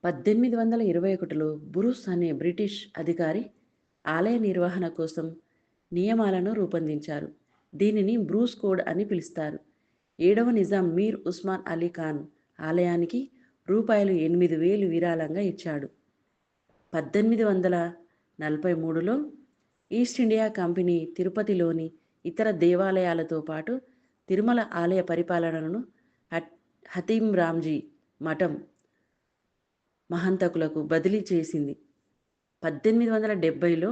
1821లో Bruce అనే British అధికారి ఆలయ నిర్వహణ కోసం నియమాలను రూపొందించారు. దీనిని బ్రూస్ కోడ్ అని పిలుస్తారు. 7వ నిజాం మీర్ ఉస్మాన్ అలీ ఖాన్ ఆలయానికి రూపాయలు 8,000 విరాళంగా ఇచ్చాడు. 1843లో ఈస్ట్ ఇండియా కంపెనీ తిరుపతిలోని ఇతర దేవాలయాలతో పాటు తిరుమల ఆలయ పరిపాలనను హతీం రామ్జీ మఠం మహంతకులకు బదిలీ చేసింది. 1870లో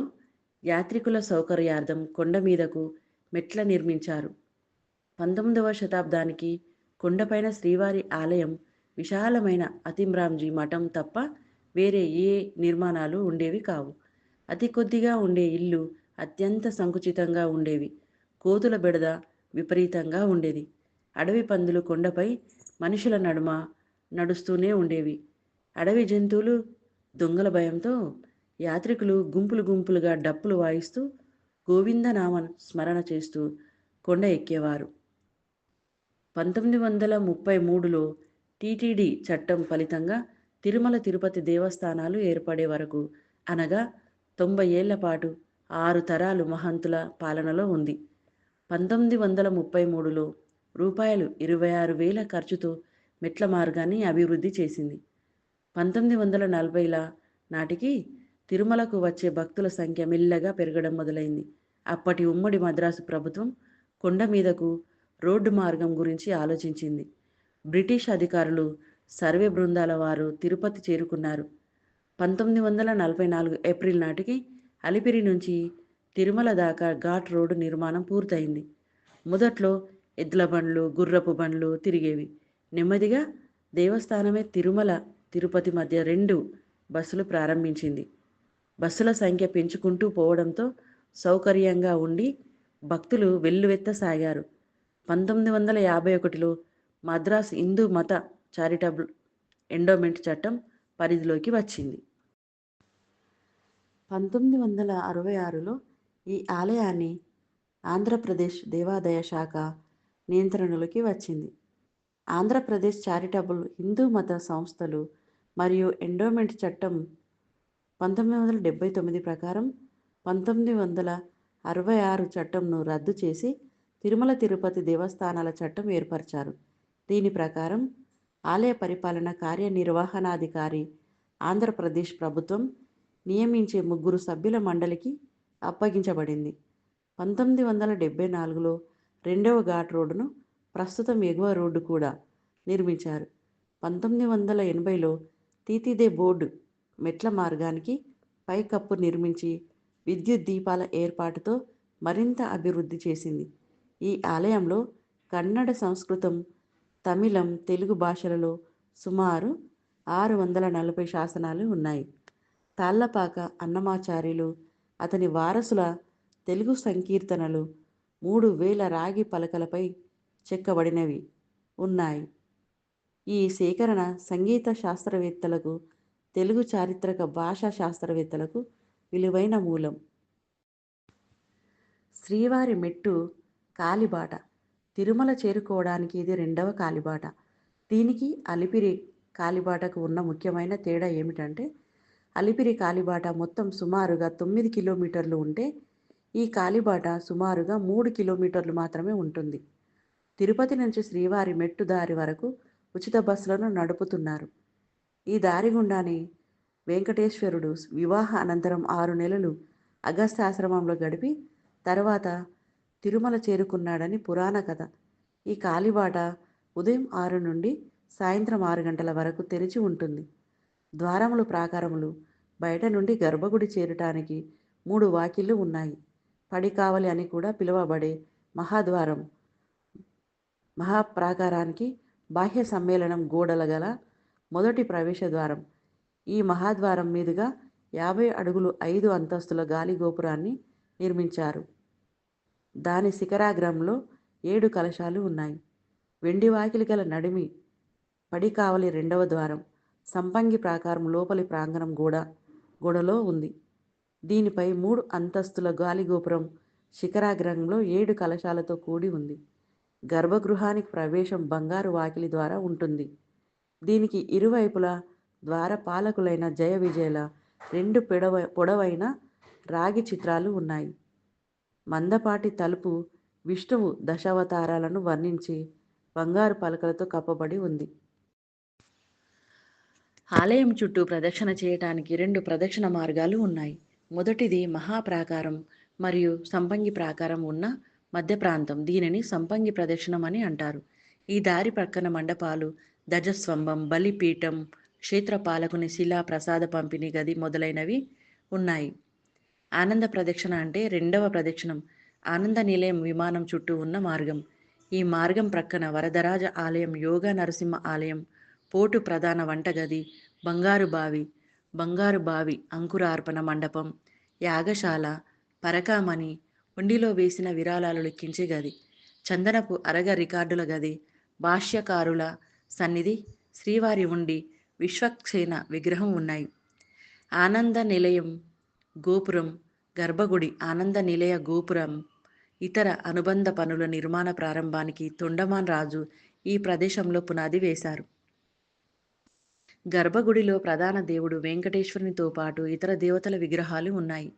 యాత్రికుల సౌకర్యార్థం కొండ మీదకు మెట్ల నిర్మించారు. 19వ శతాబ్దానికి కొండపైన శ్రీవారి ఆలయం, విశాలమైన అతిమ్రాంజీ మఠం తప్ప వేరే ఏ నిర్మాణాలు ఉండేవి కావు. అతి కొద్దిగా ఉండే ఇల్లు అత్యంత సంకుచితంగా ఉండేవి. కోతుల బెడద విపరీతంగా ఉండేది. అడవి పందులు కొండపై మనుషుల నడుమ నడుస్తూనే ఉండేవి. అడవి జంతువులు, దొంగల భయంతో యాత్రికులు గుంపులు గుంపులుగా డప్పులు వాయిస్తూ గోవిందనామ స్మరణ చేస్తూ కొండ ఎక్కేవారు. 1933లో టీటీడీ చట్టం ఫలితంగా తిరుమల తిరుపతి దేవస్థానాలు ఏర్పడే వరకు, అనగా 90 ఏళ్ల పాటు 6 తరాలు మహంతుల పాలనలో ఉంది. 1933లో రూపాయలు 26,000 ఖర్చుతో మెట్ల మార్గాన్ని అభివృద్ధి చేసింది. 1940ల నాటికి తిరుమలకు వచ్చే భక్తుల సంఖ్య మెల్లగా పెరగడం మొదలైంది. అప్పటి ఉమ్మడి మద్రాసు ప్రభుత్వం కొండ మీదకు రోడ్డు మార్గం గురించి ఆలోచించింది. బ్రిటిష్ అధికారులు సర్వే బృందాల వారు తిరుపతి చేరుకున్నారు. 1944 ఏప్రిల్ నాటికి అలిపిరి నుంచి తిరుమల దాకా ఘాట్ రోడ్డు నిర్మాణం పూర్తయింది. మొదట్లో ఎద్ల బండ్లు, గుర్రపు బండ్లు తిరిగేవి. నెమ్మదిగా దేవస్థానమే తిరుమల తిరుపతి మధ్య 2 బస్సులు ప్రారంభించింది. బస్సుల సంఖ్య పెంచుకుంటూ పోవడంతో సౌకర్యంగా ఉండి భక్తులు వెల్లువెత్తసాగారు. 1951లో మద్రాస్ హిందూ మత చారిటబుల్ ఎండోమెంట్ చట్టం పరిధిలోకి వచ్చింది. 1966లో ఈ ఆలయాన్ని ఆంధ్రప్రదేశ్ దేవాదాయ శాఖ నియంత్రణలోకి వచ్చింది. ఆంధ్రప్రదేశ్ చారిటబుల్ హిందూ మత సంస్థలు మరియు ఎండోమెంట్ చట్టం 1979 ప్రకారం 1966 చట్టంను రద్దు చేసి తిరుమల తిరుపతి దేవస్థానాల చట్టం ఏర్పరిచారు. దీని ప్రకారం ఆలయ పరిపాలన కార్యనిర్వహణాధికారి ఆంధ్రప్రదేశ్ ప్రభుత్వం నియమించే 3 సభ్యుల మండలికి అప్పగించబడింది. 1974లో 2వ ఘాట్ రోడ్డును, ప్రస్తుతం ఎగువ రోడ్డు కూడా నిర్మించారు. 1980లో తీతిదే బోర్డు మెట్ల మార్గానికి పైకప్పు నిర్మించి విద్యుత్ దీపాల ఏర్పాటుతో మరింత అభివృద్ధి చేసింది. ఈ ఆలయంలో కన్నడ, సంస్కృతం, తమిళం, తెలుగు భాషలలో సుమారు 640 శాసనాలు ఉన్నాయి. తాళ్లపాక అన్నమాచార్యులు, అతని వారసుల తెలుగు సంకీర్తనలు 3,000 రాగి పలకలపై చెక్కబడినవి ఉన్నాయి. ఈ సేకరణ సంగీత శాస్త్రవేత్తలకు, తెలుగు చారిత్రక భాషా శాస్త్రవేత్తలకు విలువైన మూలం. శ్రీవారి మెట్టు కాలిబాట. తిరుమల చేరుకోవడానికి ఇది 2వ కాలిబాట. దీనికి అలిపిరి కాలిబాటకు ఉన్న ముఖ్యమైన తేడా ఏమిటంటే, అలిపిరి కాలిబాట మొత్తం సుమారుగా 9 కిలోమీటర్లు ఉంటే, ఈ కాలిబాట సుమారుగా 3 కిలోమీటర్లు మాత్రమే ఉంటుంది. తిరుపతి నుంచి శ్రీవారి మెట్టు దారి వరకు ఉచిత బస్సులను నడుపుతున్నారు. ఈ దారి గుండానే వెంకటేశ్వరుడు వివాహ అనంతరం 6 నెలలు అగస్త్యాశ్రమంలో గడిపి తర్వాత తిరుమల చేరుకున్నాడని పురాణ కథ. ఈ కాలిబాట ఉదయం 6 నుండి సాయంత్రం 6 గంటల వరకు తెరిచి ఉంటుంది. ద్వారములు, ప్రాకారములు. బయట నుండి గర్భగుడి చేరటానికి 3 వాకిళ్లు ఉన్నాయి. పడికావలి అని కూడా పిలువబడే మహాద్వారం, మహాప్రాకారానికి బాహ్య సమ్మేళనం గోడల గల మొదటి ప్రవేశ ద్వారం. ఈ మహాద్వారం మీదుగా 50 అడుగులు 5 అంతస్తుల గాలి గోపురాన్ని నిర్మించారు. దాని శిఖరాగ్రంలో 7 కలశాలు ఉన్నాయి. వెండి వాకిలి గల నడిమి పడికావలి 2వ ద్వారం. సంపంగి ప్రాకారం లోపలి ప్రాంగణం గోడలో ఉంది. దీనిపై 3 అంతస్తుల గాలిగోపురం శిఖరాగ్రంలో 7 కలశాలతో కూడి ఉంది. గర్భగృహానికి ప్రవేశం బంగారు వాకిలి ద్వారా ఉంటుంది. దీనికి ఇరువైపులా ద్వారపాలకులైన జయ విజయల 2 పొడవైన రాగి చిత్రాలు ఉన్నాయి. మందపాటి తలుపు విష్ణువు దశావతారాలను వర్ణించి బంగారు పలకలతో కప్పబడి ఉంది. ఆలయం చుట్టూ ప్రదక్షిణ చేయటానికి 2 ప్రదక్షిణ మార్గాలు ఉన్నాయి. మొదటిది మహాప్రాకారం మరియు సంపంగి ప్రాకారం ఉన్న మధ్య ప్రాంతం. దీనిని సంపంగి ప్రదక్షిణం అని అంటారు. ఈ దారి ప్రక్కన మండపాలు, ధ్వజస్తంభం, బలిపీఠం, క్షేత్రపాలకుని శిలా ప్రసాద పంపిణీ గది మొదలైనవి ఉన్నాయి. ఆనంద ప్రదక్షిణ అంటే రెండవ ప్రదక్షిణం. ఆనంద నిలయం విమానం చుట్టూ ఉన్న మార్గం. ఈ మార్గం ప్రక్కన వరదరాజ ఆలయం, యోగా నరసింహ ఆలయం, పోటు ప్రధాన వంటగది, బంగారు బావి అంకురార్పణ మండపం, యాగశాల, పరకామణి, ఉండిలో వేసిన విరాళాలు లెక్కించే గది, చందనపు అరగ రికార్డుల గది, భాష్యకారుల సన్నిధి, శ్రీవారి ఉండి, విశ్వక్సేన విగ్రహం ఉన్నాయి. ఆనంద నిలయం గోపురం, గర్భగుడి, ఆనంద నిలయ గోపురం ఇతర అనుబంధ పనుల నిర్మాణ ప్రారంభానికి తొండమాన్ రాజు ఈ ప్రదేశంలో పునాది వేశారు. గర్భగుడిలో ప్రధాన దేవుడు వెంకటేశ్వరునితో పాటు ఇతర దేవతల విగ్రహాలు ఉన్నాయి.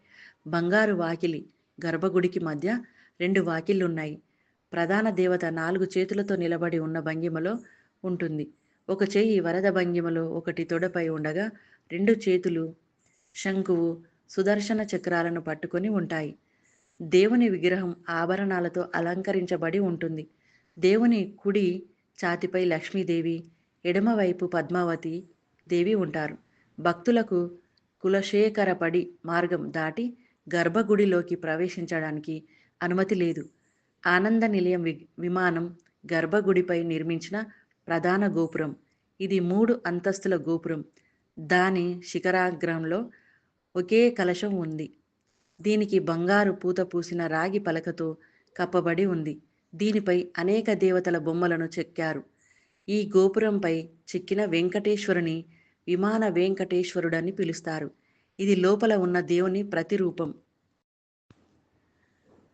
బంగారు వాకిలి, గర్భగుడికి మధ్య 2 వాకిళ్లున్నాయి. ప్రధాన దేవత 4 చేతులతో నిలబడి ఉన్న భంగిమలో ఉంటుంది. ఒక చెయ్యి వరద భంగిమలో, ఒకటి తొడపై ఉండగా 2 చేతులు శంకువు, సుదర్శన చక్రాలను పట్టుకొని ఉంటాయి. దేవుని విగ్రహం ఆభరణాలతో అలంకరించబడి ఉంటుంది. దేవుని కుడి ఛాతీపై లక్ష్మీదేవి, ఎడమవైపు పద్మావతి దేవి ఉంటారు. భక్తులకు కులశేఖరపడి మార్గం దాటి గర్భగుడిలోకి ప్రవేశించడానికి అనుమతి లేదు. ఆనంద నిలయం విమానం గర్భగుడిపై నిర్మించిన ప్రధాన గోపురం. ఇది 3 అంతస్తుల గోపురం. దాని శిఖరాగ్రంలో ఒకే కలశం ఉంది. దీనికి బంగారు పూత పూసిన రాగి పలకతో కప్పబడి ఉంది. దీనిపై అనేక దేవతల బొమ్మలను చెక్కారు. ఈ గోపురంపై చెక్కిన వెంకటేశ్వరుని విమాన వెంకటేశ్వరుడని పిలుస్తారు. ఇది లోపల ఉన్న దేవుని ప్రతిరూపం.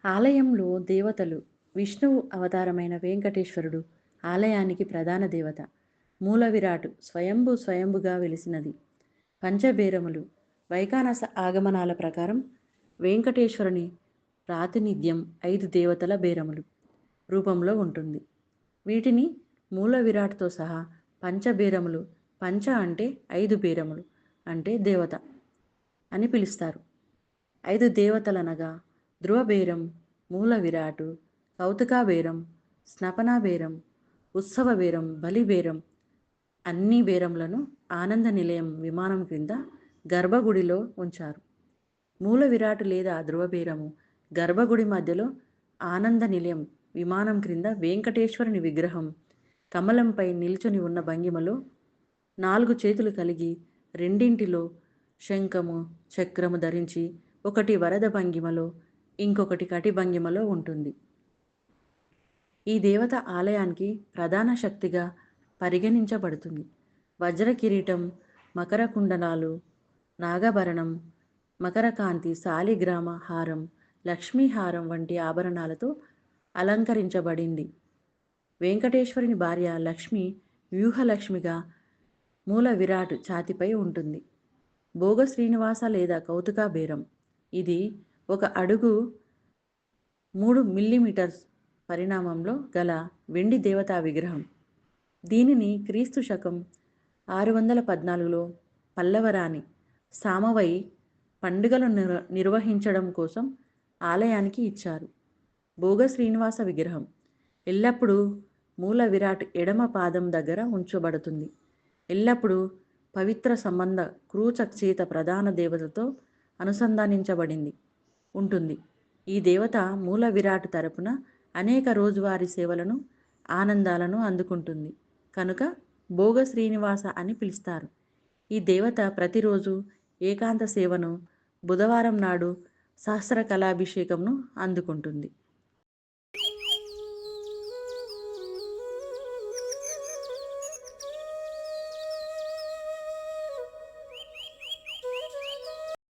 ఆలయంలో దేవతలు. విష్ణువు అవతారమైన వెంకటేశ్వరుడు ఆలయానికి ప్రధాన దేవత. మూల విరాట్ స్వయంభుగా వెలిసినది. పంచబేరములు. వైఖానస ఆగమనాల ప్రకారం వెంకటేశ్వరుని ప్రాతినిధ్యం 5 దేవతల బేరములు రూపంలో ఉంటుంది. వీటిని మూల విరాట్తో సహా పంచబేరములు, పంచ అంటే 5 బేరములు అంటే దేవత అని పిలుస్తారు. 5 దేవతలనగా ధ్రువబేరం, మూల విరాటు, కౌతుకాబేరం, స్నపనాబేరం, ఉత్సవబేరం, బలిబేరం. అన్ని బేరములను ఆనంద నిలయం విమానం క్రింద గర్భగుడిలో ఉంచారు. మూల విరాటు లేదా ధ్రువబేరము గర్భగుడి మధ్యలో, ఆనంద నిలయం విమానం క్రింద వెంకటేశ్వరుని విగ్రహం కమలంపై నిల్చుని ఉన్న భంగిమలో 4 చేతులు కలిగి రెండింటిలో శంఖము, చక్రము ధరించి ఒకటి వరద భంగిమలో, ఇంకొకటి కటి భంగిమలో ఉంటుంది. ఈ దేవత ఆలయానికి ప్రధాన శక్తిగా పరిగణించబడుతుంది. వజ్ర కిరీటం, మకర కుండలాలు, నాగభరణం, మకరకాంతి, శాలిగ్రామ హారం, లక్ష్మీహారం వంటి ఆభరణాలతో అలంకరించబడింది. వెంకటేశ్వరుని భార్య లక్ష్మి వ్యూహలక్ష్మిగా మూల విరాట్ ఛాతిపై ఉంటుంది. భోగ శ్రీనివాస లేదా కౌతుకా బేరం. ఇది 1 అడుగు 3 మిల్లీమీటర్స్ పరిమాణంలో గల వెండి దేవతా విగ్రహం. దీనిని క్రీస్తు శకం 614లో పల్లవరాణి సామవై పండుగలు నిర్వహించడం కోసం ఆలయానికి ఇచ్చారు. భోగ శ్రీనివాస విగ్రహం ఎల్లప్పుడూ మూల విరాట్ ఎడమ పాదం దగ్గర ఉంచబడుతుంది. ఎల్లప్పుడూ పవిత్ర సంబంధ క్రూచక్షేత ప్రధాన దేవతతో అనుసంధానించబడింది ఉంటుంది. ఈ దేవత మూల విరాట్ తరపున అనేక రోజువారీ సేవలను, ఆనందాలను అందుకుంటుంది కనుక భోగ శ్రీనివాస అని పిలుస్తారు. ఈ దేవత ప్రతిరోజు ఏకాంత సేవను, బుధవారం నాడు సహస్ర కళాభిషేకంను అందుకుంటుంది.